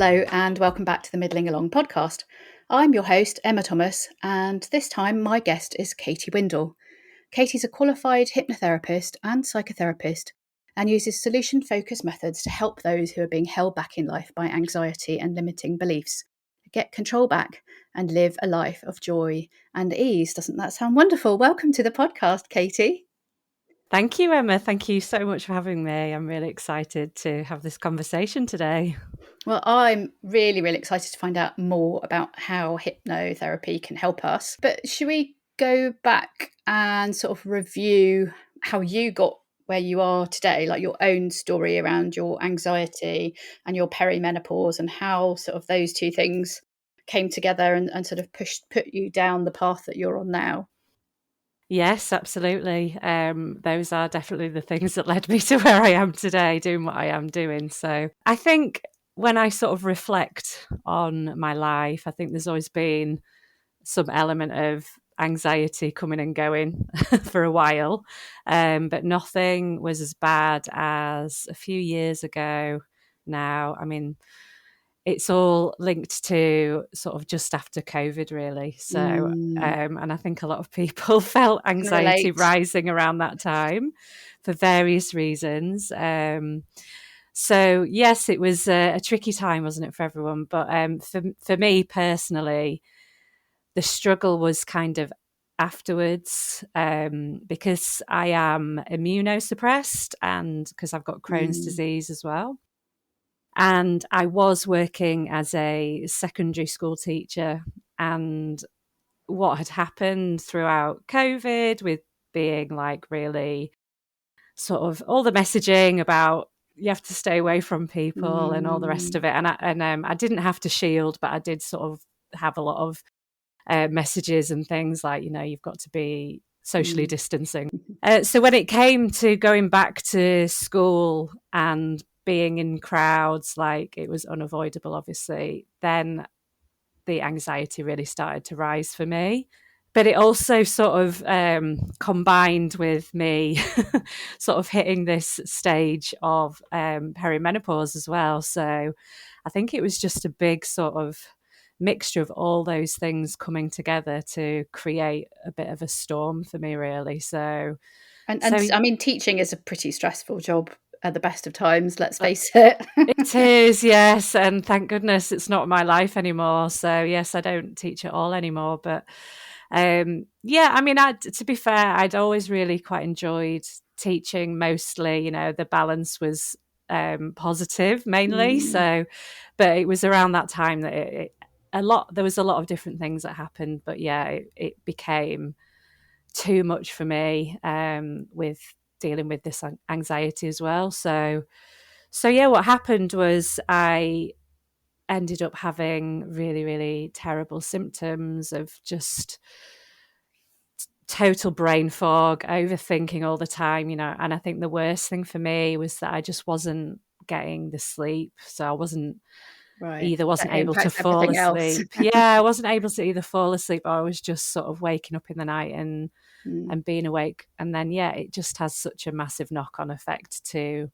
Hello and welcome back to the Middling Along podcast. I'm your host, Emma Thomas, and this time my guest is Katie Windle. Katie's a qualified hypnotherapist and psychotherapist and uses solution-focused methods to help those who are being held back in life by anxiety and limiting beliefs get control back and live a life of joy and ease. Doesn't that sound wonderful? Welcome to the podcast, Katie. Thank you, Emma. Thank you so much for having me. I'm really excited to have this conversation today. Well, I'm really, really excited to find out more about how hypnotherapy can help us. But should we go back and sort of review how you got where you are today, like your own story around your anxiety and your perimenopause and how sort of those two things came together and sort of put you down the path that you're on now? Yes, absolutely. Those are definitely the things that led me to where I am today, doing what I am doing. So I think when I sort of reflect on my life, I think there's always been some element of anxiety coming and going for a while, but nothing was as bad as a few years ago now. I mean, it's all linked to sort of just after COVID, really. So, and I think a lot of people felt anxiety rising around that time for various reasons. So, yes, it was a tricky time, wasn't it, for everyone? But for me personally, the struggle was kind of afterwards, because I am immunosuppressed and because I've got Crohn's disease as well. And I was working as a secondary school teacher, and what had happened throughout COVID with being like really sort of all the messaging about you have to stay away from people and all the rest of it. And I didn't have to shield, but I did sort of have a lot of messages and things like, you know, you've got to be socially distancing. So when it came to going back to school and being in crowds, like it was unavoidable, obviously, then the anxiety really started to rise for me. But it also sort of combined with me sort of hitting this stage of perimenopause as well. So I think it was just a big sort of mixture of all those things coming together to create a bit of a storm for me, really. So I mean, teaching is a pretty stressful job at the best of times, let's face it. It is, yes. And thank goodness it's not my life anymore. So, yes, I don't teach at all anymore. But yeah, I mean, to be fair, I'd always really quite enjoyed teaching mostly. You know, the balance was positive mainly. So, but it was around that time that there was a lot of different things that happened. But yeah, it became too much for me with dealing with this anxiety as well. So yeah, what happened was I ended up having really, really terrible symptoms of just total brain fog, overthinking all the time, you know. And I think the worst thing for me was that I just wasn't getting the sleep. So I wasn't able to fall asleep. Yeah, I wasn't able to either fall asleep or I was just sort of waking up in the night and being awake. And then, yeah, it just has such a massive knock-on effect to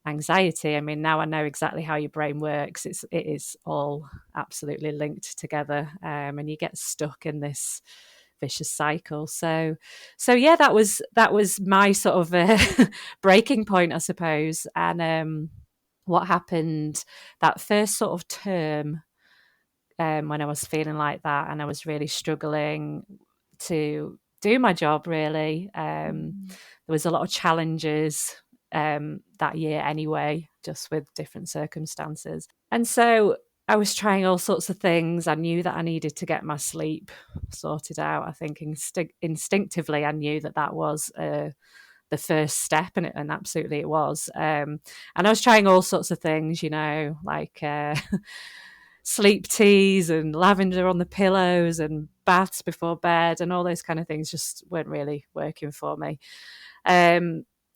anxiety. I mean, now I know exactly how your brain works. It is all absolutely linked together, and you get stuck in this vicious cycle. So yeah, that was my sort of breaking point, I suppose. And what happened that first sort of term, when I was feeling like that, and I was really struggling to do my job. Really, there was a lot of challenges that year anyway, just with different circumstances. And so I was trying all sorts of things. I knew that I needed to get my sleep sorted out. I think instinctively I knew that was the first step, and absolutely it was. And I was trying all sorts of things, you know, like sleep teas and lavender on the pillows and baths before bed and all those kind of things just weren't really working for me.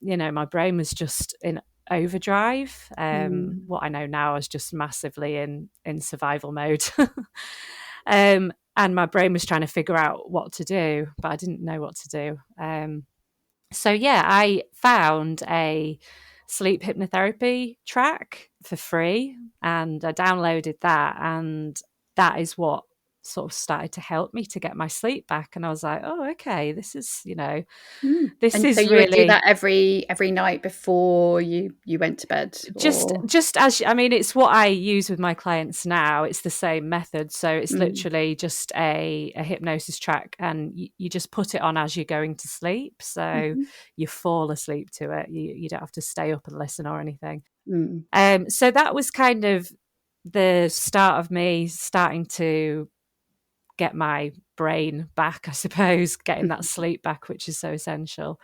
You know, my brain was just in overdrive. What I know now is just massively in survival mode. And my brain was trying to figure out what to do, but I didn't know what to do. So yeah, I found a sleep hypnotherapy track for free, and I downloaded that, and that is what sort of started to help me to get my sleep back. And I was like, oh, okay, this is, this And so is you would do really that every night before you went to bed, or just as I mean, it's what I use with my clients now. It's the same method, so it's mm, literally just a hypnosis track, and you just put it on as you're going to sleep, so mhm, you fall asleep to it. You don't have to stay up and listen or anything. mm, So that was kind of the start of me starting to get my brain back, I suppose, getting that sleep back, which is so essential.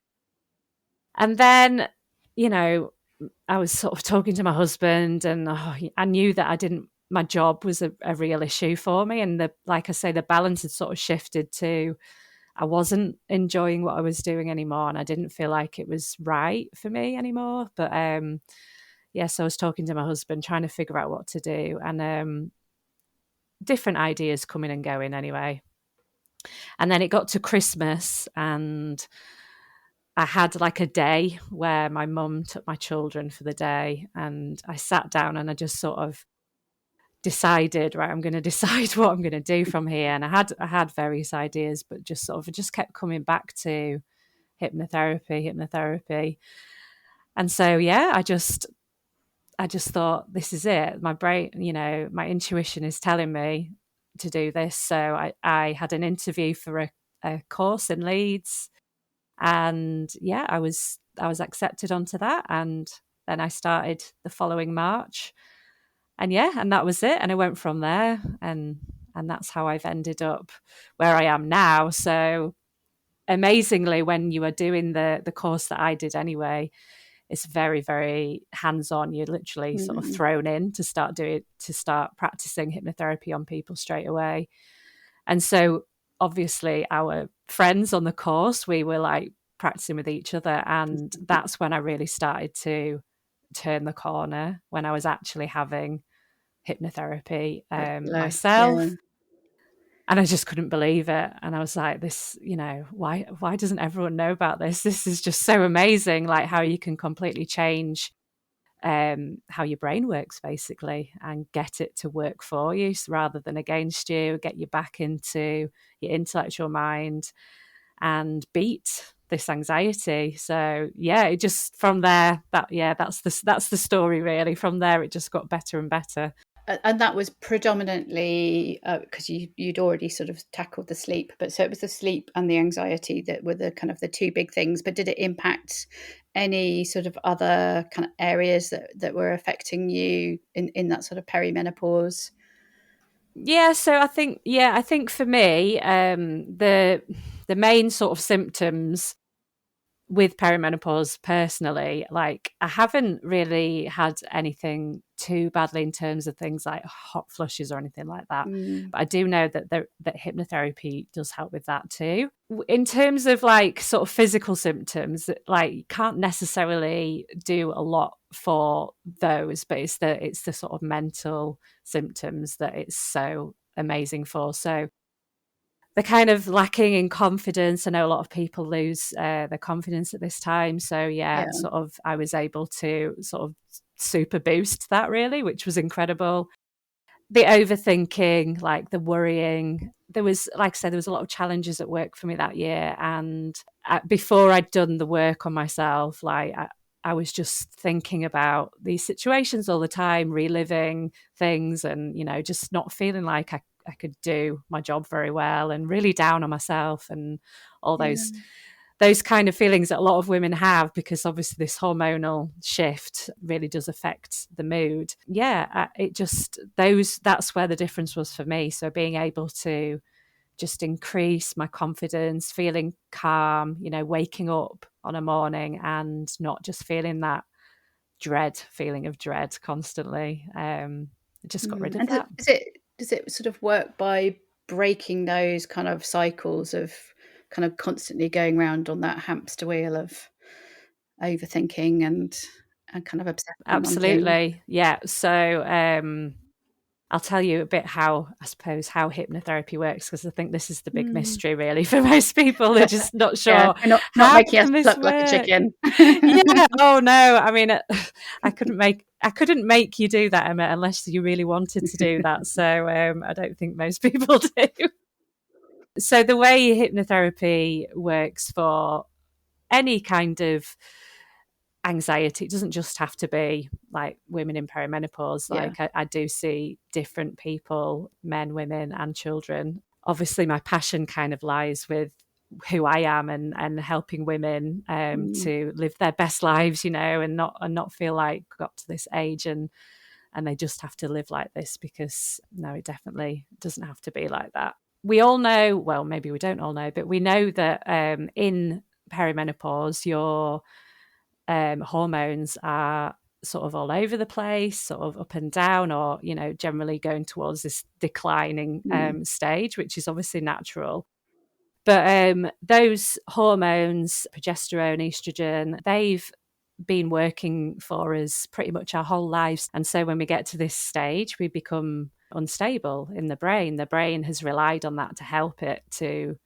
And then, you know, I was sort of talking to my husband, and I knew that my job was a real issue for me. And like I say, the balance had sort of shifted to, I wasn't enjoying what I was doing anymore, and I didn't feel like it was right for me anymore. But yes, I was talking to my husband, trying to figure out what to do, and different ideas coming and going anyway. And then it got to Christmas, and I had like a day where my mum took my children for the day, and I sat down and I just sort of decided, right, I'm going to decide what I'm going to do from here. And I had various ideas, but just kept coming back to hypnotherapy. And so yeah, I just thought, this is it. My brain, my intuition is telling me to do this. So I had an interview for a course in Leeds, and yeah, I was accepted onto that, and then I started the following March, and yeah, and that was it, and I went from there, and that's how I've ended up where I am now. So amazingly, when you are doing the course that I did anyway, it's very, very hands-on. You're literally sort of mm, thrown in to start practicing hypnotherapy on people straight away. And so obviously our friends on the course, we were like practicing with each other. And that's when I really started to turn the corner, when I was actually having hypnotherapy regular, yeah. myself. And I just couldn't believe it. And I was like, this, why doesn't everyone know about this? This is just so amazing, like how you can completely change how your brain works, basically, and get it to work for you rather than against you, get you back into your intellectual mind and beat this anxiety. So yeah, it just from there, that's the story really. From there it just got better and better. And that was predominantly because you'd already sort of tackled the sleep, but so it was the sleep and the anxiety that were the kind of the two big things. But did it impact any sort of other kind of areas that were affecting you in that sort of perimenopause? Yeah, so I think for me, the main sort of symptoms with perimenopause personally, like I haven't really had anything too badly in terms of things like hot flushes or anything like that. Mm, But I do know that hypnotherapy does help with that too. In terms of like sort of physical symptoms, like you can't necessarily do a lot for those, but it's the sort of mental symptoms that it's so amazing for. So they're kind of lacking in confidence. I know a lot of people lose their confidence at this time. So yeah, yeah, sort of I was able to sort of super boost that really, which was incredible. The overthinking, like the worrying, there was, like I said, there was a lot of challenges at work for me that year. And before I'd done the work on myself, like I was just thinking about these situations all the time, reliving things, and just not feeling like I could do my job very well, and really down on myself, and all those yeah. those kind of feelings that a lot of women have, because obviously this hormonal shift really does affect the mood. Yeah, it just that's where the difference was for me. So being able to just increase my confidence, feeling calm, waking up on a morning and not just feeling that feeling of dread constantly. I just got rid of And that. does it sort of work by breaking those kind of cycles of kind of constantly going round on that hamster wheel of overthinking and kind of obsessing, wondering? Absolutely. Yeah. So I'll tell you a bit how hypnotherapy works, because I think this is the big Mm. mystery really for most people. They're just not Yeah, sure, and not how making us can this pluck like a work? chicken. Yeah. Oh no. I mean, I couldn't make you do that, Emma, unless you really wanted to do that. So I don't think most people do. So the way hypnotherapy works for any kind of anxiety, it doesn't just have to be like women in perimenopause. Yeah. Like I do see different people, men, women, and children. Obviously, my passion kind of lies with who I am, and helping women to live their best lives, and not feel like got to this age and they just have to live like this, because no, it definitely doesn't have to be like that. We all know, well, maybe we don't all know, but we know that in perimenopause, your hormones are sort of all over the place, sort of up and down, or, generally going towards this declining stage, which is obviously natural. But those hormones, progesterone, estrogen, they've been working for us pretty much our whole lives. And so when we get to this stage, we become unstable in the brain. The brain has relied on that to help it to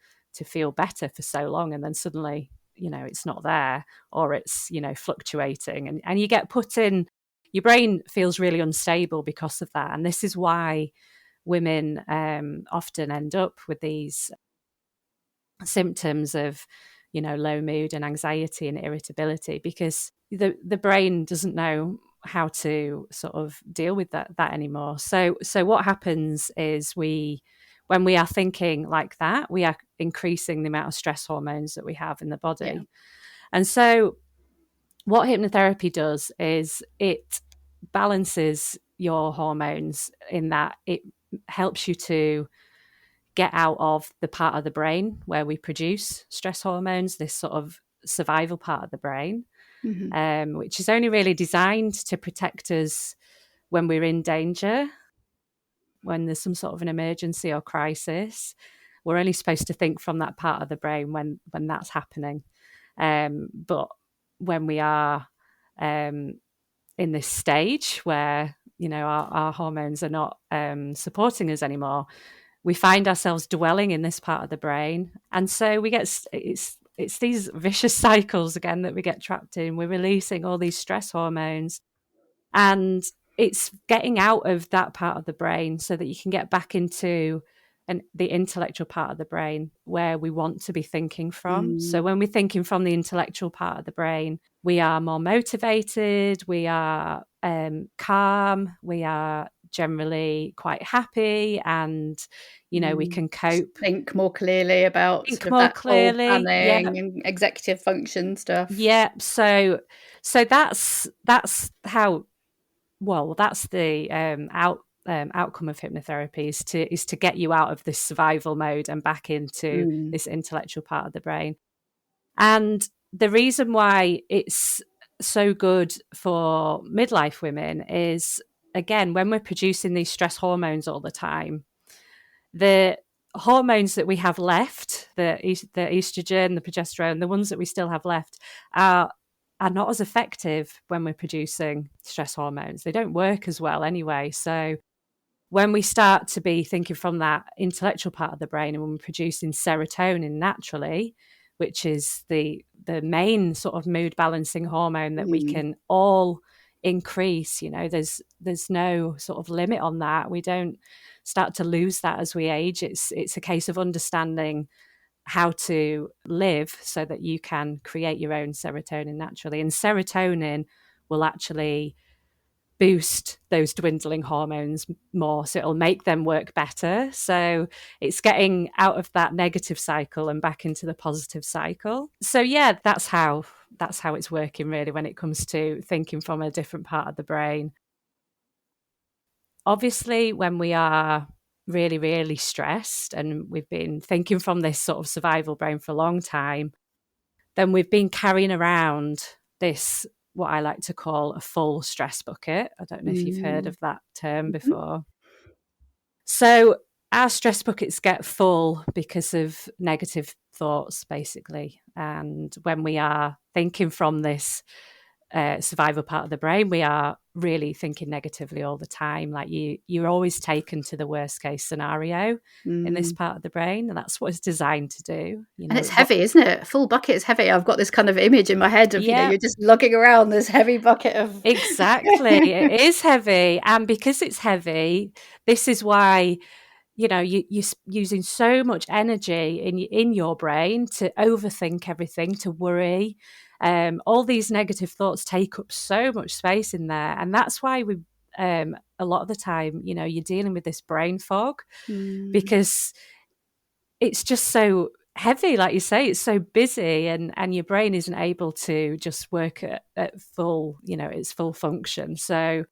feel better for so long. And then suddenly, it's not there, or it's, fluctuating. And you get put in, your brain feels really unstable because of that. And this is why women often end up with these symptoms of low mood and anxiety and irritability, because the brain doesn't know how to sort of deal with that anymore. So what happens is, when we are thinking like that, we are increasing the amount of stress hormones that we have in the body. Yeah. And so what hypnotherapy does is it balances your hormones, in that it helps you to get out of the part of the brain where we produce stress hormones, this sort of survival part of the brain, which is only really designed to protect us when we're in danger, when there's some sort of an emergency or crisis. We're only supposed to think from that part of the brain when that's happening. But when we are in this stage where, our hormones are not supporting us anymore, we find ourselves dwelling in this part of the brain. And so we get, it's these vicious cycles again that we get trapped in. We're releasing all these stress hormones, and it's getting out of that part of the brain so that you can get back into the intellectual part of the brain, where we want to be thinking from. So when we're thinking from the intellectual part of the brain, we are more motivated, we are calm, we are generally quite happy, and we can cope, Think more clearly about think sort of more that whole clearly. planning and executive function stuff. Yeah. So that's how, well, that's the outcome of hypnotherapy, is to get you out of this survival mode and back into this intellectual part of the brain. And the reason why it's so good for midlife women is, again, when we're producing these stress hormones all the time, the hormones that we have left, the estrogen, the progesterone, the ones that we still have left, are not as effective when we're producing stress hormones. They don't work as well anyway. So when we start to be thinking from that intellectual part of the brain, and when we're producing serotonin naturally, which is the main sort of mood balancing hormone that we can all increase, there's no sort of limit on that. We don't start to lose that as we age. It's a case of understanding how to live so that you can create your own serotonin naturally. And serotonin will actually boost those dwindling hormones more, so it'll make them work better. So it's getting out of that negative cycle and back into the positive cycle. So yeah, that's how it's working really when it comes to thinking from a different part of the brain. Obviously, when we are really, really stressed and we've been thinking from this sort of survival brain for a long time, then we've been carrying around this, what I like to call a full stress bucket. I don't know if you've heard of that term before. So our stress buckets get full because of negative thoughts, basically. And when we are thinking from this survival part of the brain, we are really thinking negatively all the time. Like you're always taken to the worst case scenario in this part of the brain, and that's what it's designed to do. And it's heavy, isn't it? A full bucket is heavy. I've got this kind of image in my head of, Yeah, you're just lugging around this heavy bucket of exactly. It is heavy, and because it's heavy, this is why you're using so much energy in your brain to overthink everything, to worry. All these negative thoughts take up so much space in there, and that's why a lot of the time, you're dealing with this brain fog because it's just so heavy. Like you say, it's so busy, and your brain isn't able to just work at full, its full function. So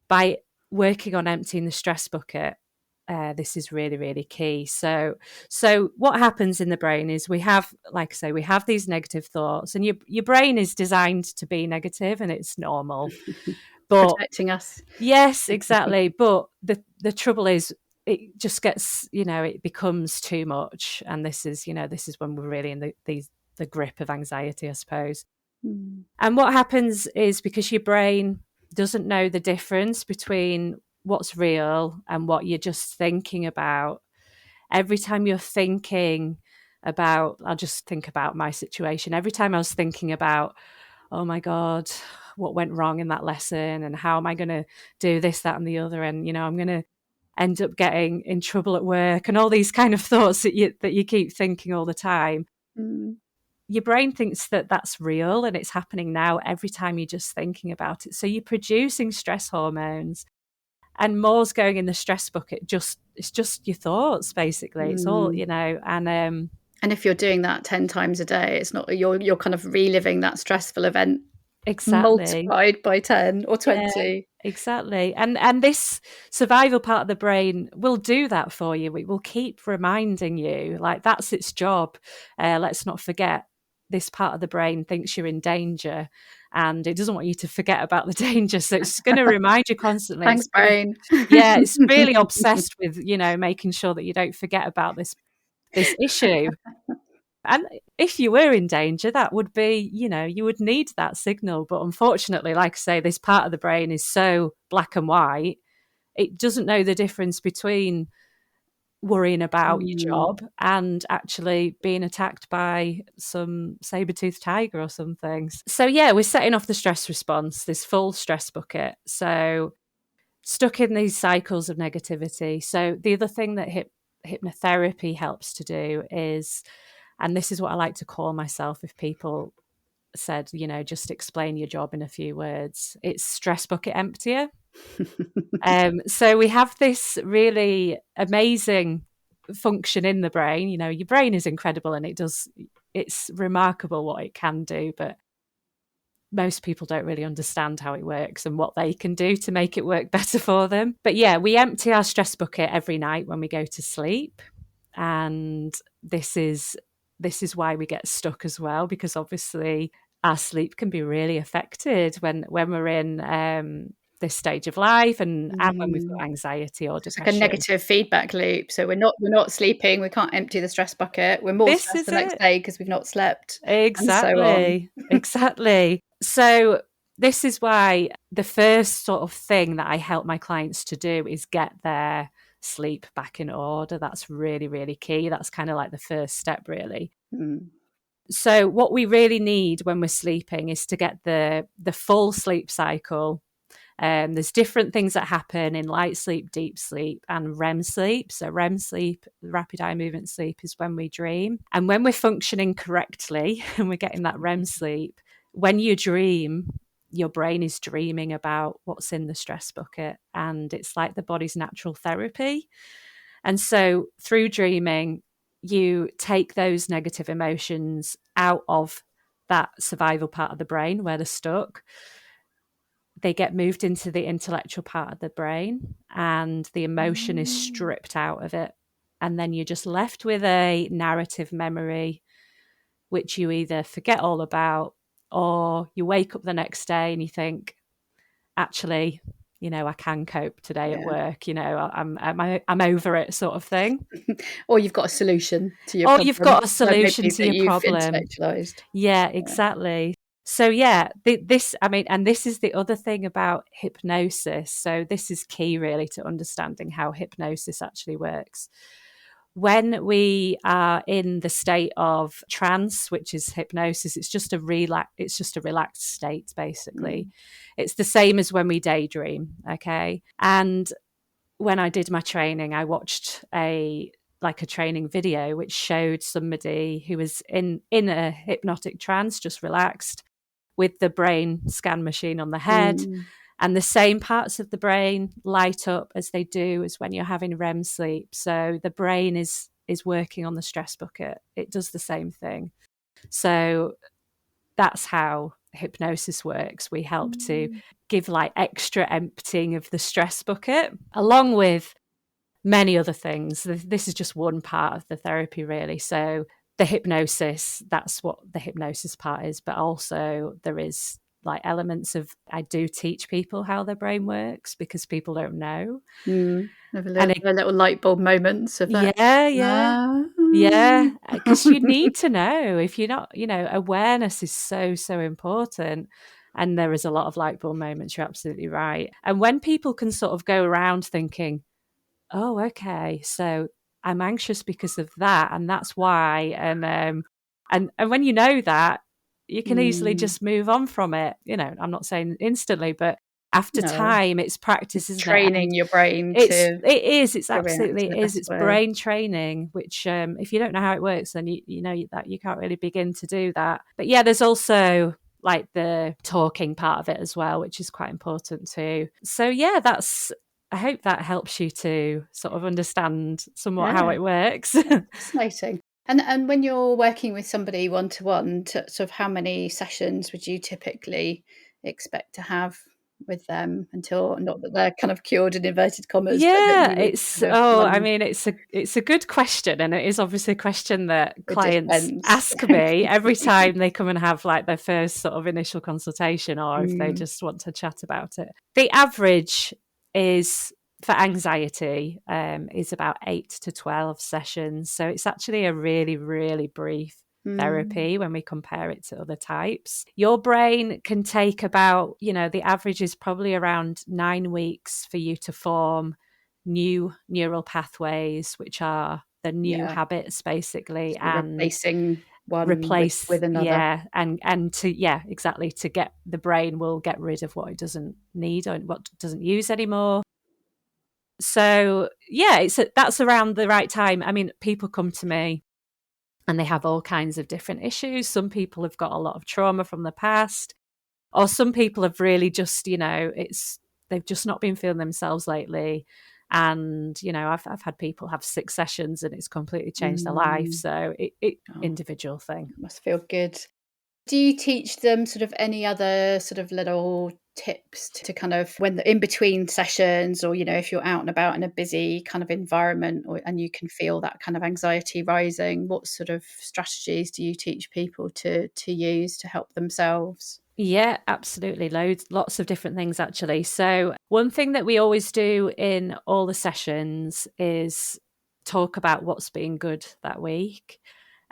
by working on emptying the stress bucket, this is really, really key. So what happens in the brain is we have, like I say, we have these negative thoughts, and your brain is designed to be negative, and it's normal. But protecting us. yes, exactly. But the trouble is, it just gets, it becomes too much, and this is when we're really in the grip of anxiety, I suppose. And what happens is, because your brain doesn't know the difference between what's real and what you're just thinking about, every time you're thinking about, I'll just think about my situation. Every time I was thinking about, oh my God, what went wrong in that lesson, and how am I going to do this, that, and the other, and I'm going to end up getting in trouble at work, and all these kind of thoughts that you keep thinking all the time. Your brain thinks that that's real and it's happening now every time you're just thinking about it. So you're producing stress hormones, and more's going in the stress bucket. It's just your thoughts, basically. It's all, and if you're doing that 10 times a day, it's not, you're kind of reliving that stressful event exactly multiplied by 10 or 20. Yeah, exactly. And this survival part of the brain will do that for you. It will keep reminding you, like, that's its job. Let's not forget, this part of the brain thinks you're in danger, and it doesn't want you to forget about the danger. So it's going to remind you constantly. Thanks, brain. It's really obsessed with, making sure that you don't forget about this issue. And if you were in danger, that would be, you would need that signal. But unfortunately, like I say, this part of the brain is so black and white, it doesn't know the difference between worrying about your job and actually being attacked by some saber-toothed tiger or something. So yeah, we're setting off the stress response, this full stress bucket. So stuck in these cycles of negativity. So the other thing that hypnotherapy helps to do is, and this is what I like to call myself if people said, just explain your job in a few words, it's stress bucket emptier. So we have this really amazing function in the brain. Your brain is incredible, and it's remarkable what it can do, but most people don't really understand how it works and what they can do to make it work better for them. But yeah, we empty our stress bucket every night when we go to sleep. And this is why we get stuck as well, because obviously our sleep can be really affected when we're in this stage of life, and when we've got anxiety or It's like depression. a negative feedback loop. So we're not sleeping, we can't empty the stress bucket, we're more stressed the next day because we've not slept. Exactly. And so on. Exactly. So this is why the first sort of thing that I help my clients to do is get their sleep back in order. That's really, really key. That's kind of like the first step, really. So what we really need when we're sleeping is to get the full sleep cycle. There's different things that happen in light sleep, deep sleep, and REM sleep. So REM sleep, rapid eye movement sleep, is when we dream. And when we're functioning correctly and we're getting that REM sleep, when you dream, your brain is dreaming about what's in the stress bucket, and it's like the body's natural therapy. And so through dreaming, you take those negative emotions out of that survival part of the brain where they're stuck. They get moved into the intellectual part of the brain, and the emotion is stripped out of it. And then you're just left with a narrative memory, which you either forget all about, or you wake up the next day and you think, actually, I can cope today at work. I'm over it, sort of thing. Or you've got a solution to your Or problem. you've got a solution to that your you've problem. intellectualized. Yeah, exactly. So yeah, this, I mean, and this is the other thing about hypnosis. So this is key really to understanding how hypnosis actually works. When we are in the state of trance, which is hypnosis, it's just a relaxed state basically. It's the same as when we daydream, okay? And when I did my training, I watched a training video which showed somebody who was in a hypnotic trance, just relaxed, with the brain scan machine on the head, and the same parts of the brain light up as they do as when you're having REM sleep. So the brain is working on the stress bucket. It does the same thing. So that's how hypnosis works. We help to give like extra emptying of the stress bucket, along with many other things. This is just one part of the therapy, really. So the hypnosis, that's what the hypnosis part is. But also there is like elements of, I do teach people how their brain works because people don't know. Have And little light bulb moments of that. yeah, because you need to know. If you're not, awareness is so important. And there is a lot of light bulb moments. You're absolutely right. And when people can sort of go around thinking, oh, okay, so I'm anxious because of that, and that's why. And when you know that, you can easily just move on from it. I'm not saying instantly, but after time, it's practice, isn't it? Training your brain to it's react absolutely in the is. best It's way. brain training, which if you don't know how it works, then you know that you can't really begin to do that. But yeah, there's also like the talking part of it as well, which is quite important too. So yeah, I hope that helps you to sort of understand somewhat how it works. Fascinating. And when you're working with somebody one-to-one, sort of how many sessions would you typically expect to have with them until, not that they're kind of cured in inverted commas, but that Yeah, you would kind of I run? mean, it's a good question, and it is obviously a question that It clients depends. ask me every time they come and have like their first sort of initial consultation, or if they just want to chat about it. The average is for anxiety is about 8 to 12 sessions, so it's actually a really, really brief therapy when we compare it to other types. Your brain can take about, the average is probably around 9 weeks for you to form new neural pathways, which are the new habits basically, So and replacing one with another. and to exactly, to get the brain will get rid of what it doesn't need or what it doesn't use anymore. So yeah, that's around the right time. I mean, people come to me and they have all kinds of different issues. Some people have got a lot of trauma from the past, or some people have really just, they've just not been feeling themselves lately. And, I've had people have 6 sessions and it's completely changed their life. So individual thing. Must feel good. Do you teach them sort of any other sort of little tips to kind of, when in between sessions, or if you're out and about in a busy kind of environment, and you can feel that kind of anxiety rising, what sort of strategies do you teach people to use to help themselves? Yeah, absolutely. Lots of different things, actually. So one thing that we always do in all the sessions is talk about what's been good that week.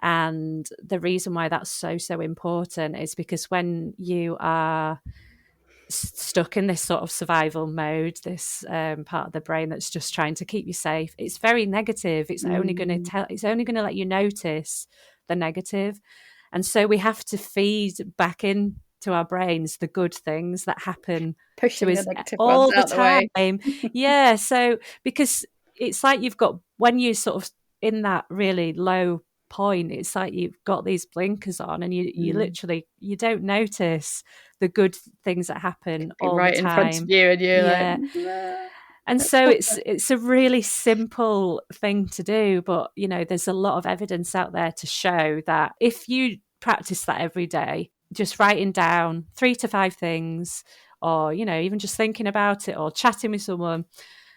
And the reason why that's so important is because when you are stuck in this sort of survival mode, this part of the brain that's just trying to keep you safe, it's very negative. It's only going to let you notice the negative. And so we have to feed back in to our brains the good things that happen to Pushing the us negative ones all the out the way. time. Yeah, so because it's like you've got, when you sort of in that really low point, it's like you've got these blinkers on and you literally, you don't notice the good things that happen all Right the in front of time. you, and you're Yeah. like, nah, And so it's a really simple thing to do, but there's a lot of evidence out there to show that if you practice that every day, just writing down 3 to 5 things, or even just thinking about it or chatting with someone,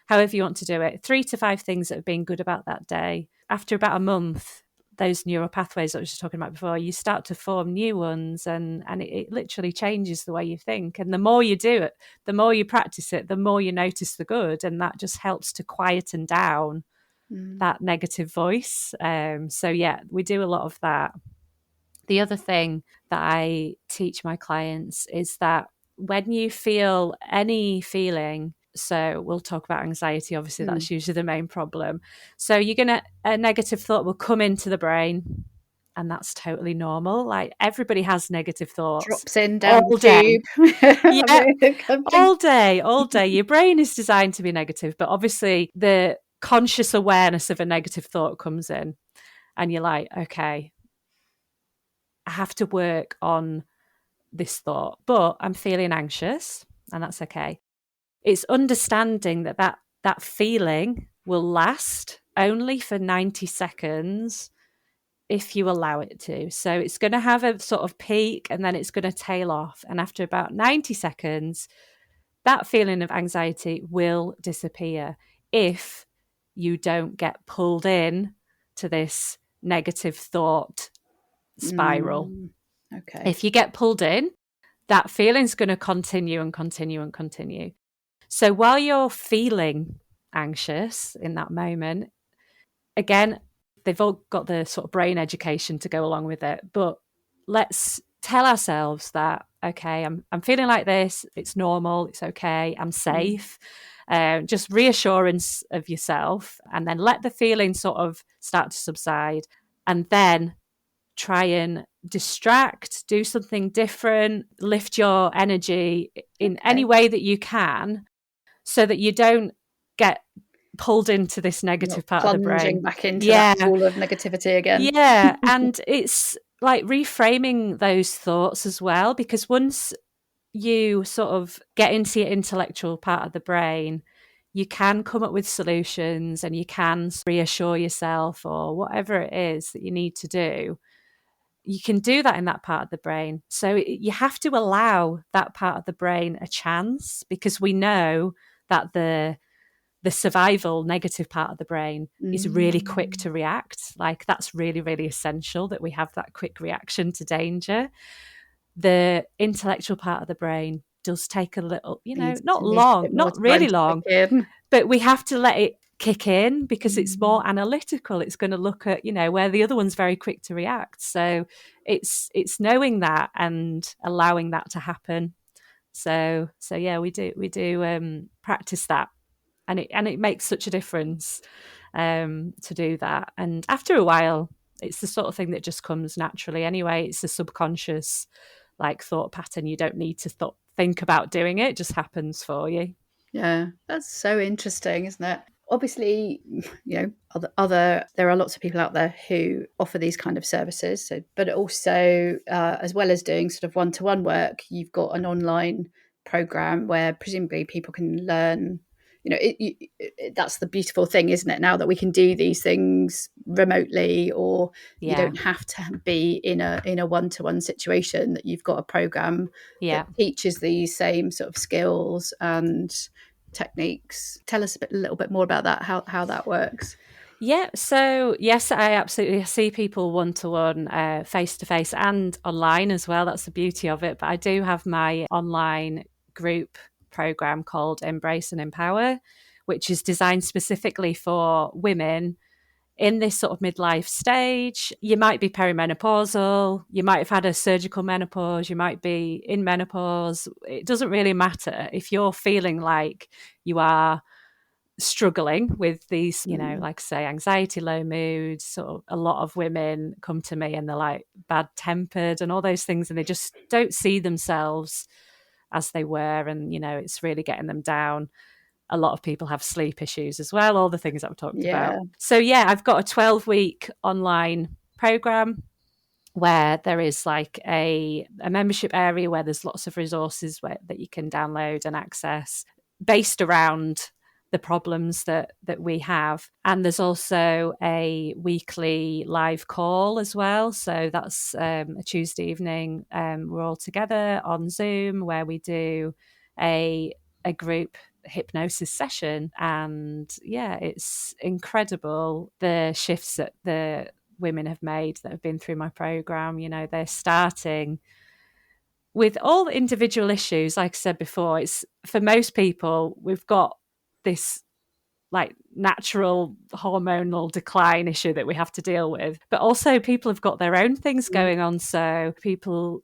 however you want to do it, 3 to 5 things that have been good about that day. After about a month, those neural pathways that I was just talking about before, you start to form new ones, and it literally changes the way you think. And the more you do it, the more you practice it, the more you notice the good, and that just helps to quieten down that negative voice. So yeah, we do a lot of that. The other thing that I teach my clients is that when you feel any feeling, so we'll talk about anxiety, obviously that's usually the main problem. So a negative thought will come into the brain, and that's totally normal. Like, everybody has negative thoughts Drops in down all the day. tube. Yeah, all day, all day. Your brain is designed to be negative, but obviously the conscious awareness of a negative thought comes in, and you're like, okay, I have to work on this thought, but I'm feeling anxious, and that's okay. It's understanding that feeling will last only for 90 seconds if you allow it to. So it's going to have a sort of peak, and then it's going to tail off. And after about 90 seconds, that feeling of anxiety will disappear if you don't get pulled in to this negative thought spiral. Okay. If you get pulled in, that feeling's going to continue and continue and continue. So while you're feeling anxious in that moment, again, they've all got the sort of brain education to go along with it, but let's tell ourselves that, okay, I'm feeling like this, it's normal, it's okay, I'm safe. Just reassurance of yourself, and then let the feeling sort of start to subside, and then try and distract, do something different, lift your energy in any way that you can, so that you don't get pulled into this negative part of the Plunging brain. back into that Yeah. pool of negativity again. Yeah. And it's like reframing those thoughts as well, because once you sort of get into your intellectual part of the brain, you can come up with solutions, and you can reassure yourself, or whatever it is that you need to do. You can do that in that part of the brain. So you have to allow that part of the brain a chance, because we know that the survival negative part of the brain is really quick to react. Like, that's really, really essential that we have that quick reaction to danger. The intellectual part of the brain does take a little, Needs not a long, bit more not time really to kick long, in. but we have to let it kick in, because it's more analytical. It's going to look at, where the other one's very quick to react. So it's knowing that and allowing that to happen. So yeah, we do practice that, and it makes such a difference to do that. And after a while, it's the sort of thing that just comes naturally anyway. It's a subconscious like thought pattern. You don't need to think about doing it; just happens for you. Yeah, that's so interesting, isn't it? Obviously, there are lots of people out there who offer these kind of services. So, but also, as well as doing sort of one-to-one work, you've got an online program where presumably people can learn. That's the beautiful thing, isn't it? Now that we can do these things remotely, or you Yeah. don't have to be in a one-to-one situation, that you've got a program that Yeah. teaches these same sort of skills and techniques. Tell us a little bit more about that, how that works. Yeah. So yes, I absolutely see people one-to-one, face-to-face, and online as well. That's the beauty of it. But I do have my online group program called Embrace and Empower, which is designed specifically for women in this sort of midlife stage. You might be perimenopausal, you might have had a surgical menopause, you might be in menopause. It doesn't really matter. If you're feeling like you are struggling with these, like I say, anxiety, low mood, sort of, a lot of women come to me and they're like bad tempered and all those things, and they just don't see themselves as they were, and it's really getting them down. A lot of people have sleep issues as well, all the things I've talked about. So yeah, I've got a 12-week online program where there is like a membership area where there's lots of resources that you can download and access based around the problems that we have. And there's also a weekly live call as well. So that's a Tuesday evening. We're all together on Zoom where we do a group hypnosis session. And yeah, it's incredible the shifts that the women have made that have been through my program. They're starting with all the individual issues. Like I said before, it's for most people, we've got this like natural hormonal decline issue that we have to deal with. But also people have got their own things going on. So people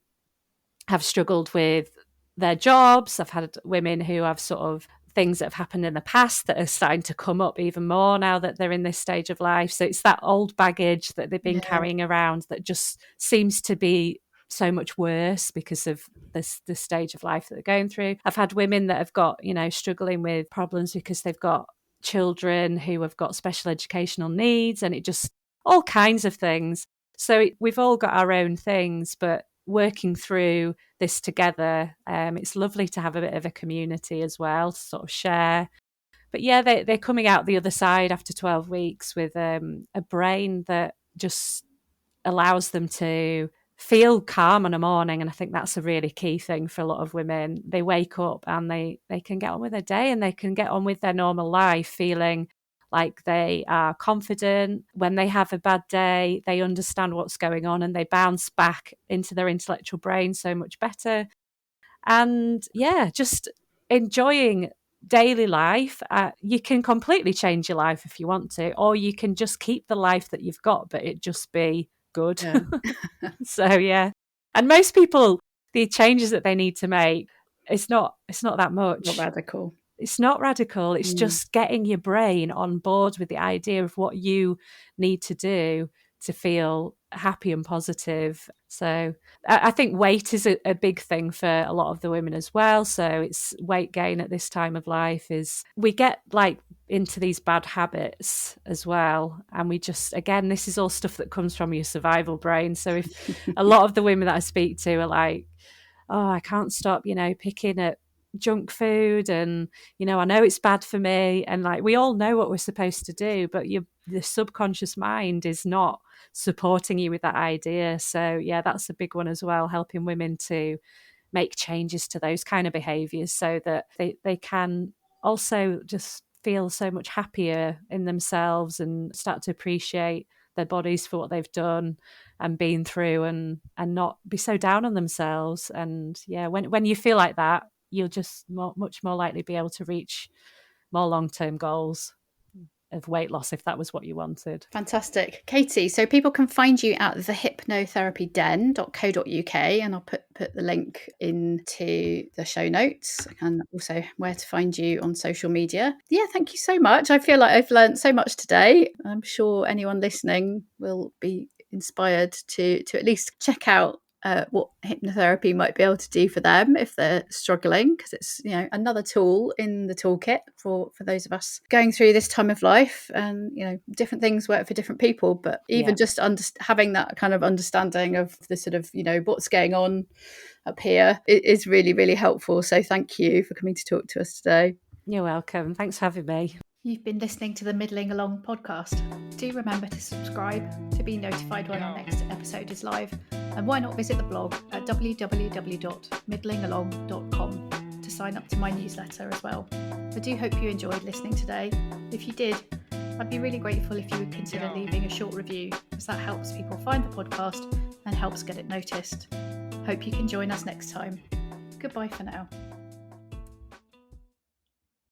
have struggled with their jobs. I've had women who have sort of things that have happened in the past that are starting to come up even more now that they're in this stage of life. So it's that old baggage that they've been carrying around that just seems to be so much worse because of the stage of life that they're going through. I've had women that have got, struggling with problems because they've got children who have got special educational needs, and it just all kinds of things. So we've all got our own things, but working through this together, it's lovely to have a bit of a community as well to sort of share. But yeah, they're coming out the other side after 12 weeks with a brain that just allows them to feel calm in the morning. And I think that's a really key thing for a lot of women. They wake up and they can get on with their day, and they can get on with their normal life feeling like they are confident. When they have a bad day, they understand what's going on and they bounce back into their intellectual brain so much better. And yeah, just enjoying daily life. You can completely change your life if you want to, or you can just keep the life that you've got, but it just be good. Yeah. So yeah. And most people, the changes that they need to make, it's not that much. Not radical. It's not radical. It's just getting your brain on board with the idea of what you need to do to feel happy and positive. So I think weight is a big thing for a lot of the women as well. So it's weight gain at this time of life is we get like into these bad habits as well. And we just, again, this is all stuff that comes from your survival brain. So if a lot of the women that I speak to are like, oh, I can't stop, picking at junk food, and I know it's bad for me, and like we all know what we're supposed to do, but the subconscious mind is not supporting you with that idea. So yeah, that's a big one as well, helping women to make changes to those kind of behaviors so that they can also just feel so much happier in themselves and start to appreciate their bodies for what they've done and been through, and not be so down on themselves. And yeah, when you feel like that, you'll just much more likely be able to reach more long-term goals of weight loss if that was what you wanted. Fantastic. Katie, so people can find you at thehypnotherapyden.co.uk, and I'll put the link into the show notes, and also where to find you on social media. Yeah, thank you so much. I feel like I've learned so much today. I'm sure anyone listening will be inspired to at least check out what hypnotherapy might be able to do for them if they're struggling, because it's another tool in the toolkit for those of us going through this time of life. And different things work for different people, but even just having that kind of understanding of the sort of what's going on up here is really, really helpful. So thank you for coming to talk to us today. You're welcome. Thanks for having me. You've been listening to the Middling Along podcast. Do remember to subscribe to be notified when our next episode is live. And why not visit the blog at www.middlingalong.com to sign up to my newsletter as well. I do hope you enjoyed listening today. If you did, I'd be really grateful if you would consider leaving a short review, as that helps people find the podcast and helps get it noticed. Hope you can join us next time. Goodbye for now.